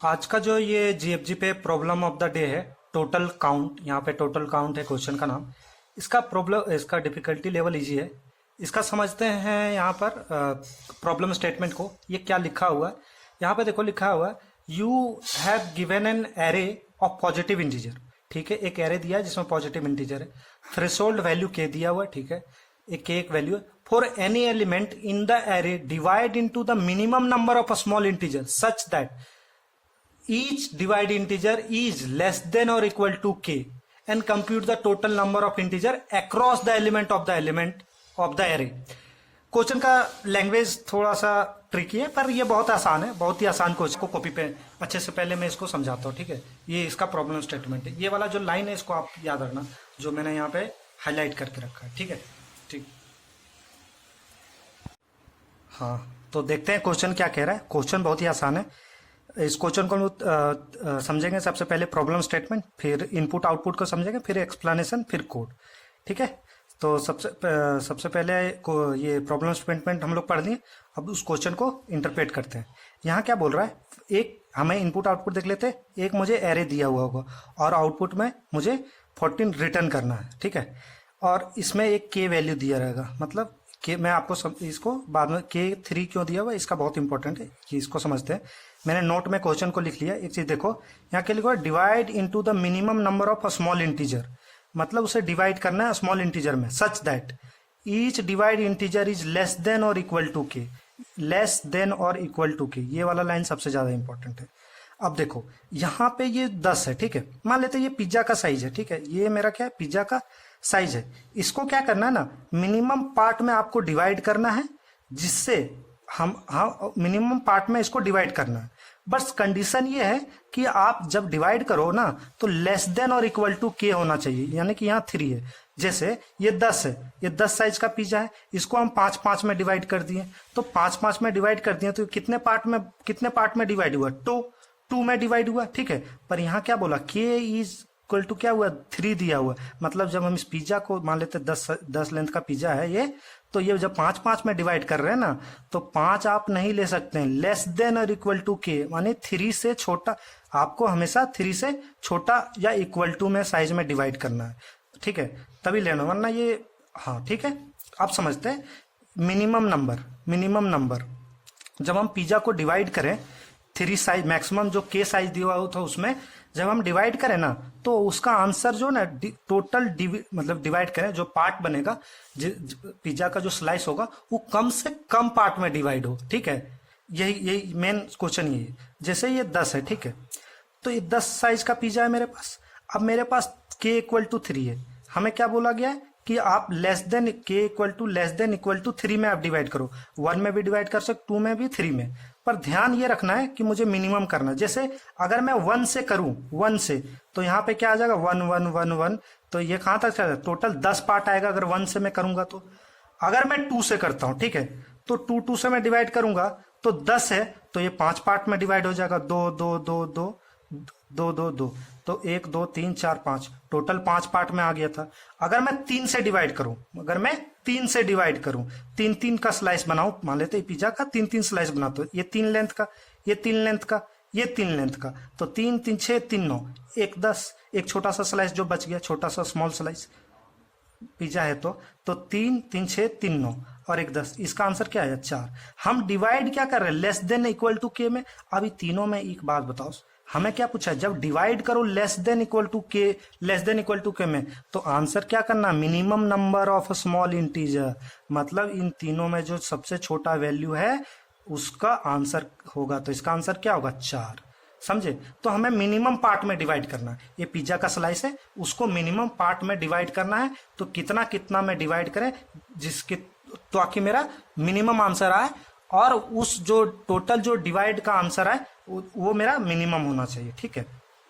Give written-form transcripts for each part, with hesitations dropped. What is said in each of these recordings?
आज का जो ये जीएफजी पे प्रॉब्लम ऑफ द डे है, टोटल काउंट। यहाँ पे टोटल काउंट है क्वेश्चन का नाम। इसका डिफिकल्टी लेवल इजी है। इसका समझते हैं यहाँ पर प्रॉब्लम स्टेटमेंट को। ये क्या लिखा हुआ है यहाँ पे देखो, लिखा हुआ है you have given an array of positive integer. ठीक है, एक एरे दिया है जिसमें पॉजिटिव इंटीजर है। थ्रेशोल्ड वैल्यू के दिया हुआ है। ठीक है, एक वैल्यू है। For any element in the array divide into the minimum number of a small integer such that each divided integer is less than or equal to k and compute the total number of integer across the element of the array। Question का language थोड़ा सा tricky है, पर ये बहुत आसान है, बहुत ही आसान क्वेश्चन को कॉपी पे अच्छे से पहले मैं इसको समझाता हूँ। ठीक है, ये इसका प्रॉब्लम स्टेटमेंट है। ये वाला जो लाइन है इसको आप याद रखना, जो मैंने यहाँ पे हाईलाइट करके रखा है। ठीक है, ठीक। हाँ, तो देखते हैं क्वेश्चन क्या कह रहा है। क्वेश्चन बहुत ही आसान है। इस क्वेश्चन को हम समझेंगे सबसे पहले प्रॉब्लम स्टेटमेंट, फिर इनपुट आउटपुट को समझेंगे, फिर एक्सप्लेनेशन, फिर कोड। ठीक है, तो सबसे पहले ये प्रॉब्लम स्टेटमेंट हम लोग पढ़ लिए। अब उस क्वेश्चन को इंटरप्रेट करते हैं। यहाँ क्या बोल रहा है, एक हमें इनपुट आउटपुट देख लेते हैं। एक मुझे एरे दिया हुआ होगा और आउटपुट में मुझे 14 रिटर्न करना है। ठीक है, और इसमें एक के वैल्यू दिया रहेगा, मतलब के मैं आपको इसको बाद में के 3 क्यों दिया हुआ है इसका बहुत इंपॉर्टेंट है कि इसको समझते हैं। मैंने नोट में क्वेश्चन को लिख लिया। एक चीज देखो, यहाँ क्या लिखा है, divide into the minimum number of a small integer, मतलब उसे डिवाइड करना है स्मॉल इंटीजर में such that each divide integer is less than और इक्वल टू के। लेस देन और इक्वल टू के, ये वाला लाइन सबसे ज्यादा इंपॉर्टेंट है। अब देखो यहाँ पे ये 10 है। ठीक है, मान लेते हैं ये पिज्जा का साइज है। ठीक है, ये मेरा क्या है, पिज्जा का साइज है। इसको क्या करना है ना, मिनिमम पार्ट में आपको डिवाइड करना है, जिससे हम मिनिमम पार्ट में इसको डिवाइड करना है। बस कंडीशन ये है कि आप जब डिवाइड करो ना तो लेस देन और इक्वल टू के होना चाहिए, यानी कि यहाँ 3 है। जैसे ये 10 है, ये 10 साइज का पिज्जा है, इसको हम 5-5 में डिवाइड कर दिए, तो 5-5 में डिवाइड कर दिए तो कितने पार्ट में डिवाइड हुआ, 2 में डिवाइड हुआ। ठीक है, पर यहाँ क्या बोला, के इज इक्वल टू क्या हुआ, 3 दिया हुआ। मतलब जब हम इस पिज्जा को मान लेते 10 लेंथ का पिज्जा है ये, तो ये जब 5-5 में डिवाइड कर रहे हैं ना, तो 5 आप नहीं ले सकते हैं। लेस देन और इक्वल टू के, माने 3 से छोटा, आपको हमेशा 3 से छोटा या इक्वल टू में साइज में डिवाइड करना है। ठीक है, तभी लेना, वरना ये, हाँ ठीक है। आप समझते हैं मिनिमम नंबर जब हम पिज्जा को डिवाइड करें 3 साइज, मैक्सिमम जो के साइज दिया हुआ था उसमें जब हम डिवाइड करें ना, तो उसका आंसर जो ना टोटल मतलब डिवाइड करें, जो पार्ट बनेगा पिज्जा का जो स्लाइस होगा वो कम से कम पार्ट में डिवाइड हो। ठीक है, यही मेन क्वेश्चन यही है। जैसे ये 10 है, ठीक है, तो ये 10 साइज का पिज्जा है मेरे पास। अब मेरे पास के इक्वल टू 3 है। हमें क्या बोला गया है कि आप लेस देन के इक्वल टू 3 में आप डिवाइड करो। 1 में भी डिवाइड कर सकते, 2 में भी, 3 में। पर ध्यान ये रखना है कि मुझे मिनिमम करना है। जैसे अगर मैं 1 से करूं, 1 से, तो यहाँ पे क्या आ जाएगा, 1 1 1 1, तो ये कहां तक चलेगा, टोटल 10 पार्ट आएगा अगर 1 से मैं करूंगा तो। अगर मैं 2 से करता हूं, ठीक है, तो 2 से मैं डिवाइड करूंगा तो 10 है, तो ये 5 पार्ट में डिवाइड हो जाएगा, 2 2 2 2 2 2 2, तो 1 2 3 4 5, टोटल 5 पार्ट में आ गया था। अगर मैं 3 से डिवाइड करूं, 3 का स्लाइस बनाऊं, मान लेते हैं पिज्जा का 3 स्लाइस बनाते, ये 3 लेंथ का, ये 3 लेंथ का, ये 3 लेंथ का, तो 3 3 6 3 9, 1 10, एक छोटा सा स्लाइस जो बच गया, छोटा सा स्मॉल स्लाइस पिज्जा है, तो 3 3 6 3 9 और 1 10, इसका आंसर क्या है, 4। हम डिवाइड क्या कर रहे हैं, लेस देन इक्वल टू के में। अभी तीनों में एक बात बताओ, हमें क्या पूछा है, जब डिवाइड करो लेस देन इक्वल टू के में, तो आंसर क्या करना, minimum number of small integer, मतलब इन तीनों में जो सबसे छोटा वैल्यू है उसका आंसर होगा। तो इसका आंसर क्या होगा, 4। समझे? तो हमें मिनिमम पार्ट में डिवाइड करना है। ये पिज्जा का स्लाइस है, उसको मिनिमम पार्ट में डिवाइड करना है। तो कितना में डिवाइड करें जिसके, तो आखिर मेरा मिनिमम आंसर आए, और उस जो टोटल जो डिवाइड का आंसर आए वो मेरा मिनिमम होना चाहिए। ठीक है,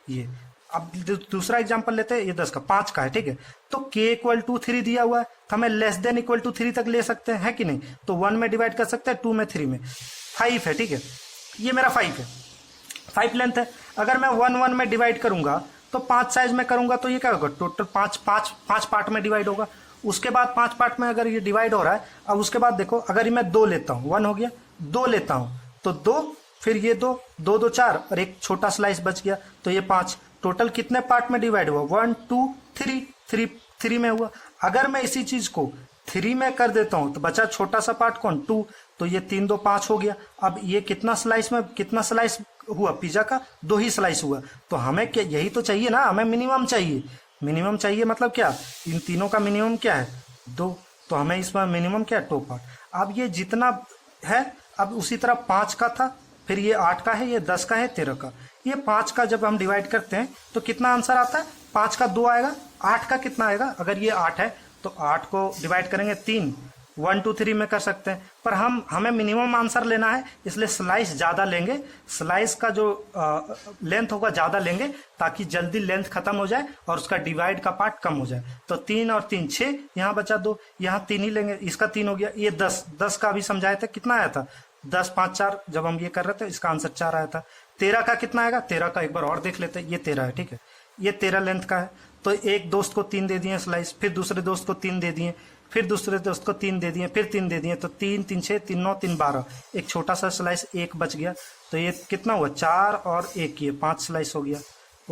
ये। अब दूसरा एग्जांपल लेते हैं, ये 10 का 5 का है, ठीक है, तो k इक्वल टू 3 दिया हुआ है, तो हमें लेस देन इक्वल टू 3 तक ले सकते हैं, है कि नहीं? तो 1 में डिवाइड कर सकते हैं, 2 में, 3 में। 5 है, ठीक है, ये मेरा 5 है, 5 लेंथ है। अगर मैं 1 में डिवाइड करूंगा तो 5 साइज में करूंगा तो ये क्या होगा, टोटल 5 पार्ट में डिवाइड होगा। उसके बाद 5 पार्ट में अगर ये डिवाइड हो रहा है, अब उसके बाद देखो, अगर मैं 2 लेता हूं, 1 हो गया, 2 लेता हूं तो 2 फिर ये दो, दो दो चार और एक छोटा स्लाइस बच गया, तो ये 5। टोटल कितने पार्ट में डिवाइड हुआ? 1 2 3, 3 में हुआ। अगर मैं इसी चीज को 3 में कर देता हूं तो बचा छोटा सा पार्ट कौन? 2। तो ये 3 2 5 हो गया। अब ये कितना स्लाइस में, कितना स्लाइस हुआ पिज्जा का? 2 ही स्लाइस हुआ। तो हमें क्या, यही तो चाहिए ना, हमें मिनिमम चाहिए। मिनिमम चाहिए मतलब क्या? इन तीनों का मिनिमम क्या है? 2। तो हमें इसमें मिनिमम क्या है? 2 पार्ट। अब ये जितना है, अब उसी तरह 5 का था, फिर ये 8 का है, ये 10 का है, 13 का। ये 5 का जब हम डिवाइड करते हैं तो कितना आंसर आता है? 5 का 2 आएगा। 8 का कितना आएगा? अगर ये 8 है तो 8 को डिवाइड करेंगे 3, 1 2 3 में कर सकते हैं, पर हमें मिनिमम आंसर लेना है, इसलिए स्लाइस ज्यादा लेंगे। स्लाइस का जो लेंथ होगा ज्यादा लेंगे ताकि जल्दी लेंथ खत्म हो जाए और उसका डिवाइड का पार्ट कम हो जाए। तो 3 और 3 6, यहाँ बचा 2, यहाँ 3 ही लेंगे, इसका 3 हो गया। ये 10 का अभी समझाए थे, कितना आया था? 10 5 4, जब हम ये कर रहे थे इसका आंसर 4 आया था। 13 का कितना आएगा? 13 का एक बार और देख लेते हैं। ये 13 है, ठीक है, ये 13 लेंथ का है। तो एक दोस्त को 3 दे दिए स्लाइस, फिर दूसरे दोस्त को 3 दे दिए, फिर दूसरे दोस्त को 3 दे दिए, फिर 3 दे दिए, तो 3 3 6 3 9 3 12, एक छोटा सा स्लाइस एक बच गया। तो ये कितना हुआ? 4 और 1, ये 5 स्लाइस हो गया।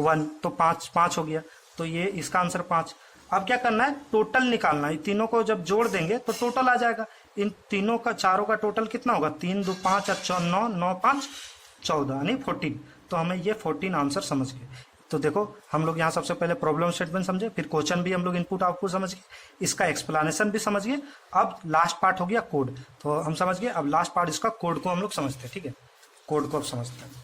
1 तो 5 हो गया, तो ये इसका आंसर 5। अब क्या करना है? टोटल निकालना है। तीनों को जब जोड़ देंगे तो टोटल आ जाएगा। इन तीनों का, चारों का टोटल कितना होगा? 3 2 5 और 9 9 5 14, यानी 14। तो हमें ये 14 आंसर समझ गए। तो देखो, हम लोग यहाँ सबसे पहले प्रॉब्लम स्टेटमेंट समझे, फिर क्वेश्चन भी हम लोग इनपुट आउटपुट समझ गए, इसका एक्सप्लेनेशन भी समझ गए। अब लास्ट पार्ट हो गया कोड, तो हम समझ गए। अब लास्ट पार्ट इसका कोड को हम लोग समझते हैं, ठीक है, कोड को अब समझते हैं।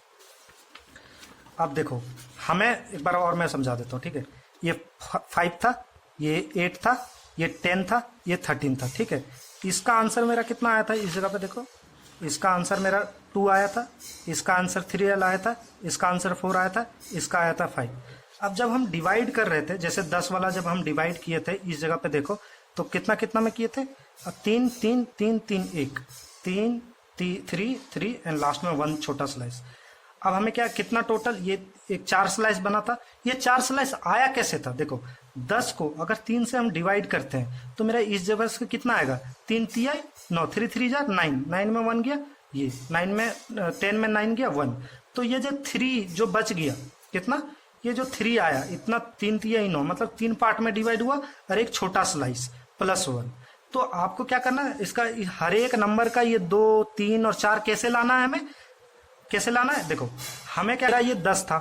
अब देखो, हमें एक बार और मैं समझा देता हूँ, ठीक है। ये 5 था, ये 8 था, ये 10 था, ये 13 था, ठीक है। इसका आंसर मेरा कितना आया था? इस जगह पे देखो, इसका आंसर मेरा 2 आया था, इसका आंसर 3 आया था, इसका आंसर 4 आया था, इसका आया था 5। अब जब हम डिवाइड कर रहे थे, जैसे 10 वाला जब हम डिवाइड किए थे, इस जगह पे देखो तो कितना कितना में किए थे? 3 3 3 3 1, 3 3 3 एंड लास्ट में 1 छोटा स्लाइस। अब हमें क्या, कितना टोटल? ये एक 4 स्लाइस बना था। ये 4 स्लाइस आया कैसे था? देखो, 10 को अगर 3 से हम डिवाइड करते हैं तो मेरा इस जगह से कितना आएगा? 3 3 9, 3 3 जा 9, 9 में 1 गया, ये 9 में 10 में 9 गया 1। तो ये जो 3 जो बच गया, कितना? ये जो 3 आया, इतना 3 3 9, मतलब 3 पार्ट में डिवाइड हुआ और एक छोटा स्लाइस प्लस 1। तो आपको क्या करना है? इसका हर एक नंबर का ये 2 3 और 4 कैसे लाना है? हमें कैसे लाना है? देखो, हमें क्या, ये 10 था,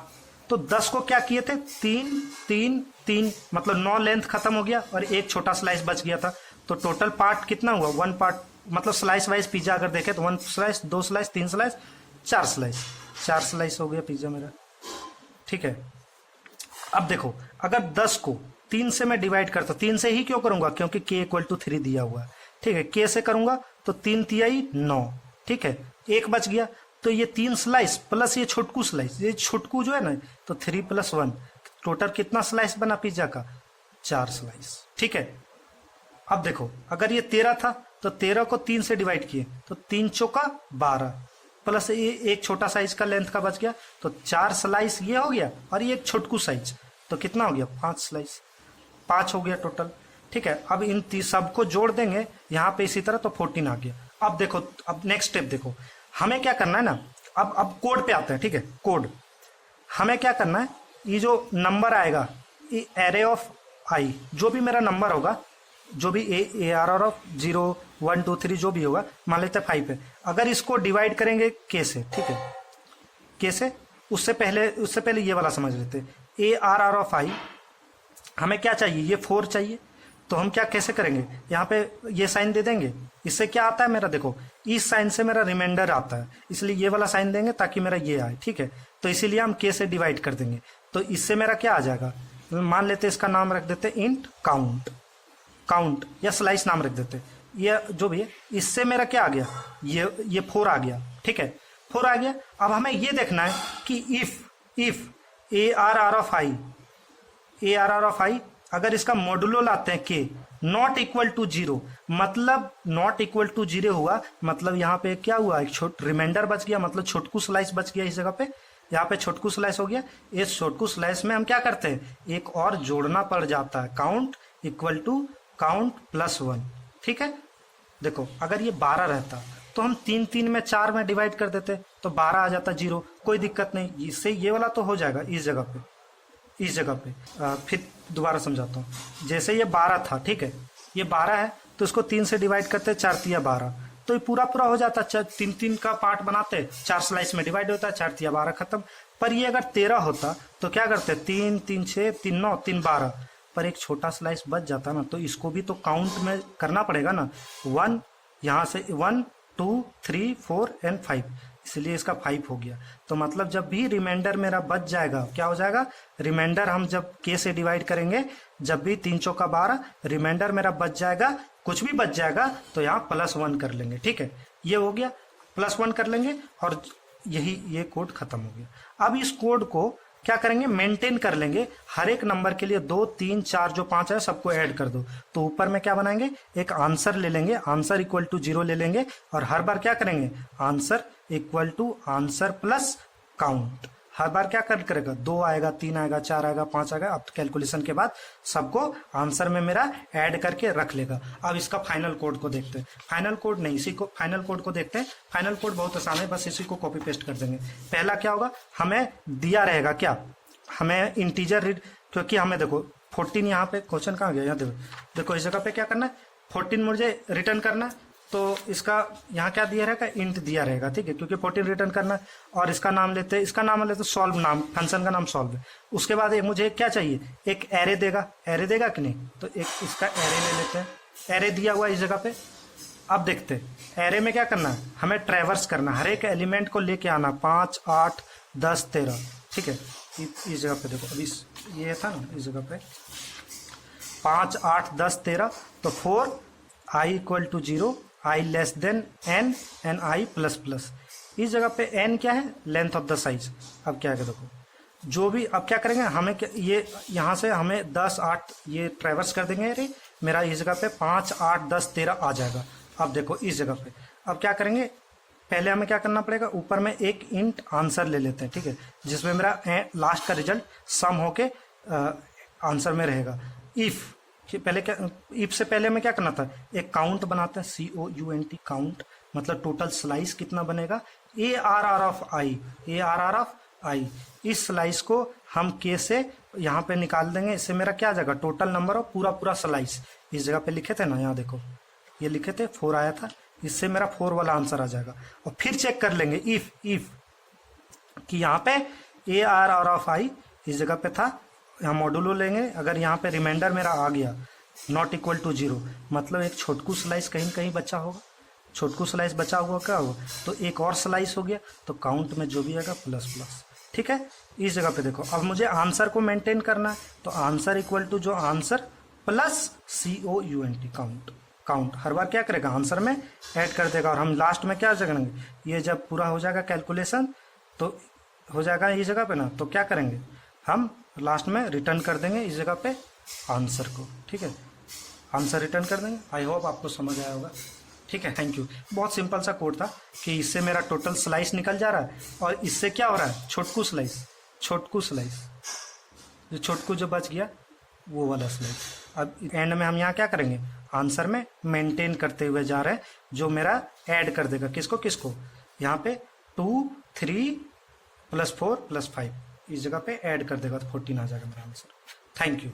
तो 10 को क्या किए थे? 3 3 3, मतलब 9 लेंथ खत्म हो गया और एक छोटा स्लाइस बच गया था। तो टोटल पार्ट कितना हुआ? 1 पार्ट, मतलब स्लाइस वाइज पिज्जा अगर देखें तो 1 slice, 2 slice, 3 slice, 4 slice, 4 slice हो गया पिज्जा मेरा, ठीक है। अब देखो, अगर 10 को 3 से मैं डिवाइड करता हूं, 3 से ही क्यों करूंगा? क्योंकि k = 3 दिया हुआ है, ठीक है। k से करूंगा तो 3 3 9, ठीक है, एक बच गया। तो ये 3 स्लाइस प्लस ये छोटकू स्लाइस, ये छोटकू जो है ना, तो 3 + 1, टोटल कितना स्लाइस बना पिज्जा का? 4 स्लाइस, ठीक है। अब देखो, अगर ये 13 था तो 13 को 3 से डिवाइड किए तो 3 चौका 12, प्लस ये एक छोटा साइज का लेंथ का बच गया, तो 4 स्लाइस ये हो गया और ये एक छोटकू साइज, तो कितना हो गया? 5 स्लाइस, 5 हो गया टोटल, ठीक है। अब इन सबको जोड़ देंगे यहाँ पे इसी तरह, तो 14 आ गया। अब देखो, अब नेक्स्ट स्टेप देखो, हमें क्या करना है ना, अब कोड पे आते हैं, ठीक है। कोड हमें क्या करना है? ये जो नंबर आएगा, ये एरे ऑफ आई, जो भी मेरा नंबर होगा, जो भी ARR ऑफ 0 1 2 3 जो भी होगा, मान लेते हैं 5 है, अगर इसको डिवाइड करेंगे k से, ठीक है, k से, उससे पहले ये वाला समझ लेते हैं। ARR ऑफ आई हमें क्या चाहिए? ये 4 चाहिए, तो हम क्या कैसे करेंगे? यहाँ पे ये साइन दे देंगे, इससे क्या आता है मेरा? देखो, इस साइन से मेरा रिमाइंडर आता है, इसलिए ये वाला साइन देंगे ताकि मेरा ये आए, ठीक है। तो इसीलिए हम k से डिवाइड कर देंगे, तो इससे मेरा क्या आ जाएगा? मान लेते इसका नाम रख देते इंट काउंट या स्लाइस नाम रख देते, ये जो भी है। इससे मेरा क्या आ गया? ये 4 आ गया, ठीक है, 4 आ गया। अब हमें ये देखना है कि इफ ARR ऑफ आई अगर इसका मॉडुलो लाते हैं k नॉट इक्वल टू 0, मतलब नॉट इक्वल टू 0 हुआ, मतलब यहाँ पे क्या हुआ? एक रिमाइंडर बच गया, मतलब छोटकू स्लाइस बच गया इस जगह पे, यहाँ पे छोटकू स्लाइस हो गया। इस छोटकू स्लाइस में हम क्या करते हैं? एक और जोड़ना पड़ जाता है, count equal to count plus 1, ठीक है। देखो, अगर ये 12 रहता तो हम 3 3 में 4 में डिवाइड कर देते, तो 12 आ जाता 0, कोई दिक्कत नहीं, इससे ये वाला तो हो जाएगा इस जगह पे, इस जगह पे। फिर दोबारा समझाता हूँ। जैसे ये 12 था, ठीक है, ये 12 है, तो इसको 3 से डिवाइड करते 4 तिया 12, तो ये पूरा पूरा हो जाता, 3 का पार्ट बनाते, 4 स्लाइस में डिवाइड होता है, 4 तिया 12 खत्म। पर ये अगर 13 होता तो क्या करते, 3 3 6 3 9 3 12, पर एक छोटा स्लाइस बच जाता ना, तो इसको भी तो काउंट में करना पड़ेगा ना। 1 यहाँ से 1 2 3 4 एंड 5, इसलिए इसका 5 हो गया। तो मतलब जब भी रिमाइंडर मेरा बच जाएगा, क्या हो जाएगा, रिमाइंडर हम जब k से डिवाइड करेंगे, जब भी 3 चौका 12 रिमाइंडर मेरा बच जाएगा, कुछ भी बच जाएगा तो यहाँ +1 कर लेंगे, ठीक है, ये हो गया, +1 कर लेंगे और यही ये कोड खत्म हो गया। अब इस कोड को क्या करेंगे, मेंटेन कर लेंगे, हर एक नंबर के लिए 2 3 4 जो 5 है सबको ऐड कर दो। तो ऊपर में क्या बनाएंगे, एक आंसर ले लेंगे, आंसर इक्वल टू 0 ले लेंगे, और हर बार क्या करेंगे, answer equal to answer plus count. हर बार क्या करेगा, 2 आएगा, 3 आएगा, 4 आएगा, 5 आएगा, अब कैलकुलेशन के बाद सबको आंसर में मेरा ऐड करके रख लेगा। अब इसका फाइनल कोड को देखते हैं, फाइनल कोड नहीं, इसी को फाइनल कोड को देखते हैं। फाइनल कोड बहुत आसान है, बस इसी को कॉपी पेस्ट कर देंगे। पहला क्या होगा, हमें दिया रहेगा क्या, हमें इंटीजर रीड, क्योंकि हमें देखो 14 यहाँ पे, क्वेश्चन कहाँ गया, यहाँ देखो इस जगह पे क्या करना है, 14 मुझे रिटर्न करना है, तो इसका यहाँ क्या दिया रहेगा, इंट दिया रहेगा, ठीक है, क्योंकि 14 रिटर्न करना है। और इसका नाम लेते हैं, इसका नाम लेते सॉल्व, नाम फंक्शन का नाम सॉल्व है। उसके बाद मुझे क्या चाहिए, एक एरे देगा, एरे देगा कि नहीं, तो एक इसका एरे ले लेते हैं, एरे दिया हुआ इस जगह पे। अब देखते हैं एरे में क्या करना है, हमें ट्रेवर्स करना, हर एक एलिमेंट को लेके आना, 5 8 10 13, ठीक है। इस जगह पे देखो, अभी ये था ना, इस जगह पे 5 8 10 13, तो 4 i equal to 0, i less than n and i plus plus. इस जगह पे n क्या है, लेंथ ऑफ द साइज। अब क्या है, देखो जो भी, अब क्या करेंगे, हमें ये यहाँ से हमें 10 8 ये ट्रेवर्स कर देंगे, अरे मेरा इस जगह पे 5 8 10 13 आ जाएगा। अब देखो इस जगह पे, अब क्या करेंगे, पहले हमें क्या करना पड़ेगा, ऊपर में एक इंट आंसर ले लेते हैं, ठीक है, जिसमें मेरा लास्ट का रिजल्ट सम होके आंसर में रहेगा। इफ पहले क्या, इफ से पहले हमें क्या करना था, एक काउंट बनाते हैं, COUNT काउंट, मतलब टोटल स्लाइस कितना बनेगा, ARR of i, ARR of i. इस स्लाइस को हम K से यहाँ पे निकाल देंगे, इससे मेरा क्या आ जाएगा, टोटल नंबर ऑफ पूरा पूरा स्लाइस। इस जगह पे लिखे थे ना, यहाँ देखो ये लिखे थे 4 आया था, इससे मेरा 4 वाला आंसर आ जाएगा। और फिर चेक कर लेंगे इफ कि यहाँ पे ARR ऑफ आई इस जगह पे था, यहाँ मॉड्यूलो लेंगे, अगर यहाँ पे रिमाइंडर मेरा आ गया नॉट इक्वल टू 0, मतलब एक छोटकू स्लाइस कहीं कहीं बचा होगा, छोटकू स्लाइस बचा हुआ क्या होगा, तो एक और स्लाइस हो गया, तो काउंट में जो भी आएगा प्लस प्लस, ठीक है। इस जगह पे देखो, अब मुझे आंसर को मेंटेन करना है, तो आंसर इक्वल टू जो answer plus COUNT count, count हर बार क्या करेगा, आंसर में ऐड कर देगा। और हम लास्ट में क्या करेंगे, ये जब पूरा हो जाएगा कैलकुलेशन, तो हो जाएगा इस जगह पे ना, तो क्या करेंगे, हम लास्ट में रिटर्न कर देंगे इस जगह पे आंसर को, ठीक है, आंसर रिटर्न कर देंगे। आई होप आपको समझ आया होगा, ठीक है, थैंक यू। बहुत सिंपल सा कोड था कि इससे मेरा टोटल स्लाइस निकल जा रहा है, और इससे क्या हो रहा है, छोटकू स्लाइस, छोटकू स्लाइस, जो छोटकू जो बच गया वो वाला स्लाइस। अब एंड में हम यहाँ क्या करेंगे, आंसर में मेंटेन करते हुए जा रहे हैं, जो मेरा ऐड कर देगा, किसको किसको, यहाँ पे 2 3 +4 +5, इस जगह पे ऐड कर देगा, तो 14 आ जाएगा मेरा आंसर। Thank you.